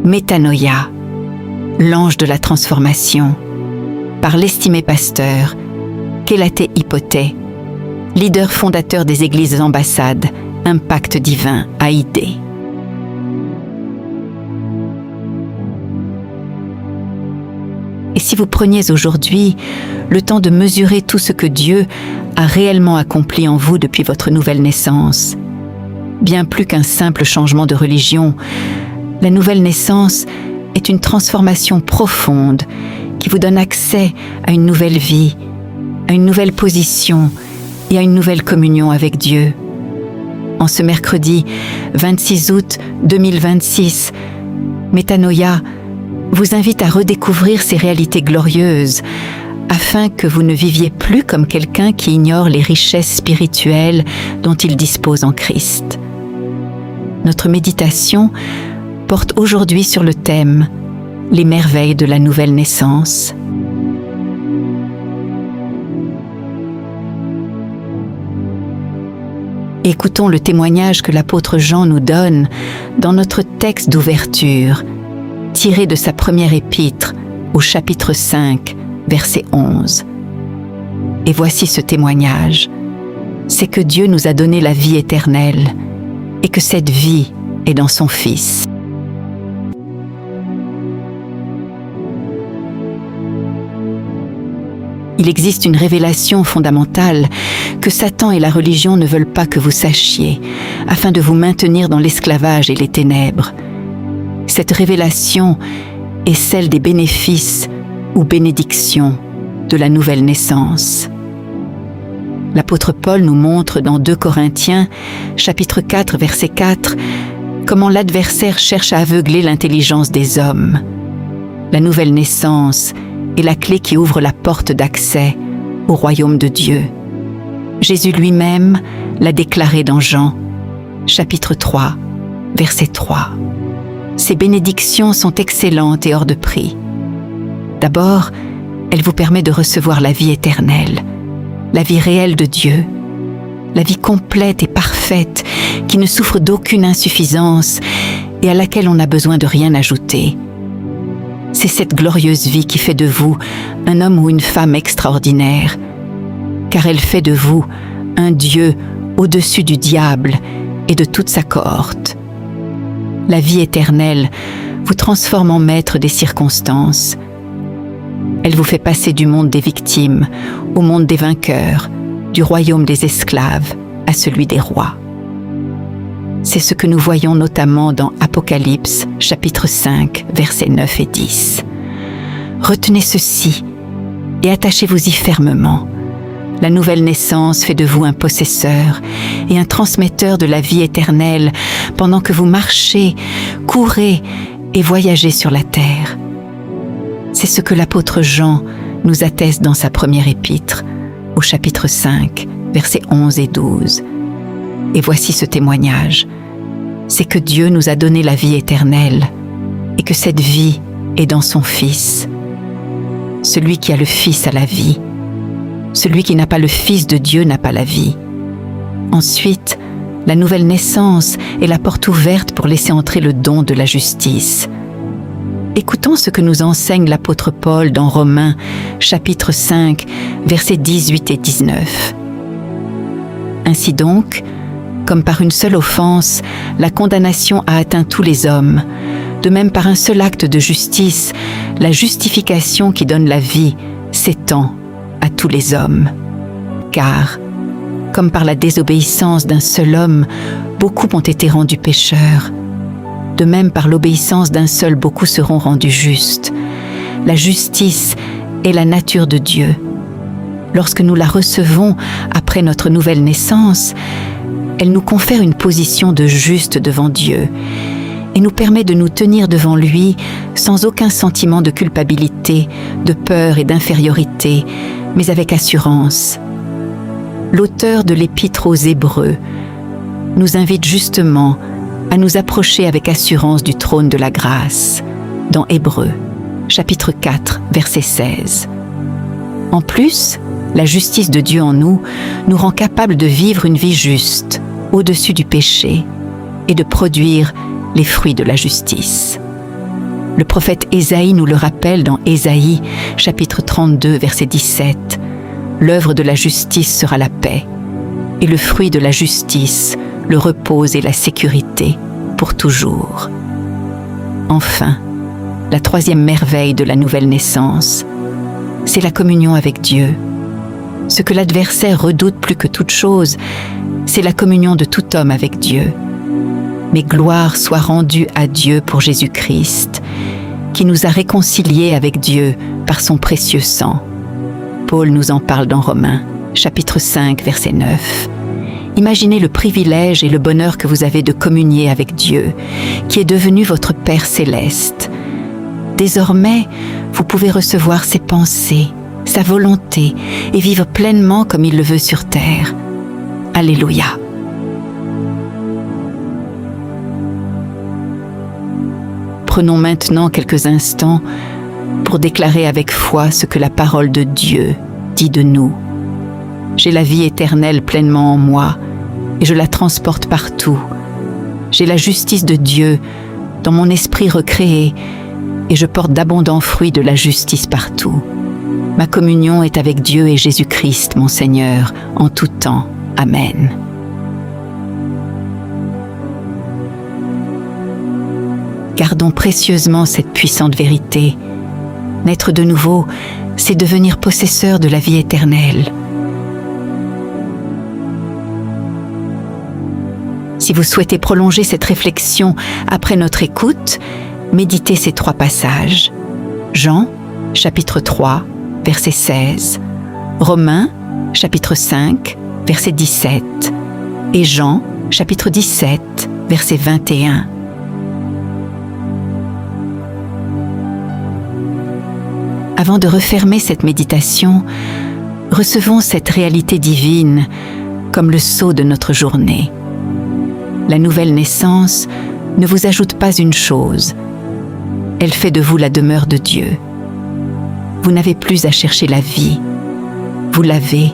Métanoïa, l'ange de la transformation, par l'estimé pasteur Kelate Hypothé, leader fondateur des églises ambassades, Impact Divin AID. Et si vous preniez aujourd'hui le temps de mesurer tout ce que Dieu a réellement accompli en vous depuis votre nouvelle naissance, bien plus qu'un simple changement de religion, la nouvelle naissance est une transformation profonde qui vous donne accès à une nouvelle vie, à une nouvelle position et à une nouvelle communion avec Dieu. En ce mercredi 26 août 2026, Métanoïa vous invite à redécouvrir ces réalités glorieuses afin que vous ne viviez plus comme quelqu'un qui ignore les richesses spirituelles dont il dispose en Christ. Notre méditation porte aujourd'hui sur le thème « Les merveilles de la nouvelle naissance ». Écoutons le témoignage que l'apôtre Jean nous donne dans notre texte d'ouverture, tiré de sa première épître au chapitre 5, verset 11. Et voici ce témoignage, c'est que Dieu nous a donné la vie éternelle et que cette vie est dans son Fils. Il existe une révélation fondamentale que Satan et la religion ne veulent pas que vous sachiez, afin de vous maintenir dans l'esclavage et les ténèbres. Cette révélation est celle des bénéfices ou bénédictions de la nouvelle naissance. L'apôtre Paul nous montre dans 2 Corinthiens, chapitre 4, verset 4, comment l'adversaire cherche à aveugler l'intelligence des hommes. La nouvelle naissance est la clé qui ouvre la porte d'accès au royaume de Dieu. Jésus lui-même l'a déclaré dans Jean, chapitre 3, verset 3. Ces bénédictions sont excellentes et hors de prix. D'abord, elles vous permettent de recevoir la vie éternelle, la vie réelle de Dieu, la vie complète et parfaite qui ne souffre d'aucune insuffisance et à laquelle on n'a besoin de rien ajouter. C'est cette glorieuse vie qui fait de vous un homme ou une femme extraordinaire, car elle fait de vous un Dieu au-dessus du diable et de toute sa cohorte. La vie éternelle vous transforme en maître des circonstances. Elle vous fait passer du monde des victimes au monde des vainqueurs, du royaume des esclaves à celui des rois. C'est ce que nous voyons notamment dans Apocalypse, chapitre 5, versets 9 et 10. Retenez ceci et attachez-vous-y fermement. La nouvelle naissance fait de vous un possesseur et un transmetteur de la vie éternelle pendant que vous marchez, courez et voyagez sur la terre. C'est ce que l'apôtre Jean nous atteste dans sa première épître, au chapitre 5, versets 11 et 12. Et voici ce témoignage, c'est que Dieu nous a donné la vie éternelle et que cette vie est dans son Fils. Celui qui a le Fils a la vie. Celui qui n'a pas le Fils de Dieu n'a pas la vie. Ensuite, la nouvelle naissance est la porte ouverte pour laisser entrer le don de la justice. Écoutons ce que nous enseigne l'apôtre Paul dans Romains, chapitre 5, versets 18 et 19. Ainsi donc, comme par une seule offense, la condamnation a atteint tous les hommes, de même par un seul acte de justice, la justification qui donne la vie s'étend à tous les hommes. Car, comme par la désobéissance d'un seul homme, beaucoup ont été rendus pécheurs, de même par l'obéissance d'un seul, beaucoup seront rendus justes. La justice est la nature de Dieu. Lorsque nous la recevons après notre nouvelle naissance, elle nous confère une position de juste devant Dieu et nous permet de nous tenir devant lui sans aucun sentiment de culpabilité, de peur et d'infériorité, mais avec assurance. L'auteur de l'Épître aux Hébreux nous invite justement à nous approcher avec assurance du trône de la grâce, dans Hébreux, chapitre 4, verset 16. En plus, la justice de Dieu en nous nous rend capables de vivre une vie juste, au-dessus du péché, et de produire les fruits de la justice. Le prophète Ésaïe nous le rappelle dans Ésaïe, chapitre 32, verset 17. « L'œuvre de la justice sera la paix, et le fruit de la justice, le repos et la sécurité, pour toujours. » Enfin, la troisième merveille de la nouvelle naissance, c'est la communion avec Dieu. Ce que l'adversaire redoute plus que toute chose, c'est la communion de tout homme avec Dieu. Mais gloire soit rendue à Dieu pour Jésus-Christ, qui nous a réconciliés avec Dieu par son précieux sang. Paul nous en parle dans Romains, chapitre 5, verset 9. Imaginez le privilège et le bonheur que vous avez de communier avec Dieu, qui est devenu votre Père céleste. Désormais, vous pouvez recevoir ses pensées, sa volonté et vivre pleinement comme il le veut sur terre. Alléluia. Prenons maintenant quelques instants pour déclarer avec foi ce que la parole de Dieu dit de nous. J'ai la vie éternelle pleinement en moi et je la transporte partout. J'ai la justice de Dieu dans mon esprit recréé et je porte d'abondants fruits de la justice partout. Ma communion est avec Dieu et Jésus-Christ, mon Seigneur, en tout temps. Amen. Gardons précieusement cette puissante vérité. Naître de nouveau, c'est devenir possesseur de la vie éternelle. Si vous souhaitez prolonger cette réflexion après notre écoute, méditez ces 3 passages. Jean, chapitre 3, verset 16. Romains, chapitre 5, verset 17. Et Jean, chapitre 17, verset 21. Avant de refermer cette méditation, recevons cette réalité divine comme le sceau de notre journée. La nouvelle naissance ne vous ajoute pas une chose, elle fait de vous la demeure de Dieu. Vous n'avez plus à chercher la vie, vous l'avez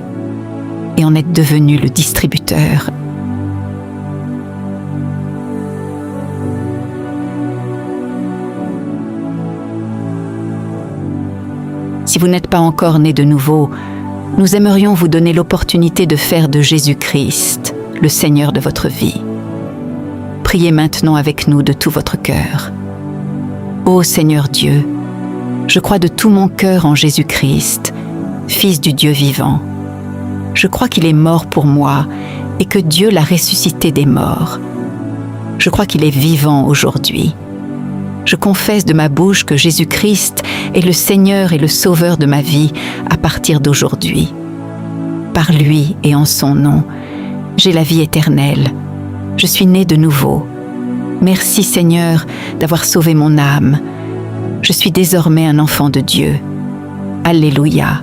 et en êtes devenu le distributeur. Si vous n'êtes pas encore né de nouveau, nous aimerions vous donner l'opportunité de faire de Jésus-Christ le Seigneur de votre vie. Priez maintenant avec nous de tout votre cœur. Ô Seigneur Dieu, je crois de tout mon cœur en Jésus-Christ, Fils du Dieu vivant. Je crois qu'il est mort pour moi et que Dieu l'a ressuscité des morts. Je crois qu'il est vivant aujourd'hui. Je confesse de ma bouche que Jésus-Christ est le Seigneur et le Sauveur de ma vie à partir d'aujourd'hui. Par lui et en son nom, j'ai la vie éternelle. Je suis né de nouveau. Merci Seigneur d'avoir sauvé mon âme. Je suis désormais un enfant de Dieu. Alléluia.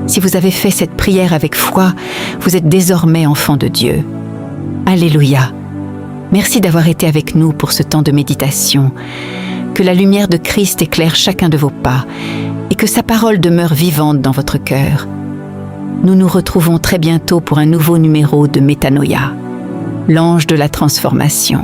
Si vous avez fait cette prière avec foi, vous êtes désormais enfant de Dieu. Alléluia. Merci d'avoir été avec nous pour ce temps de méditation. Que la lumière de Christ éclaire chacun de vos pas et que sa parole demeure vivante dans votre cœur. Nous nous retrouvons très bientôt pour un nouveau numéro de Métanoïa, l'ange de la transformation.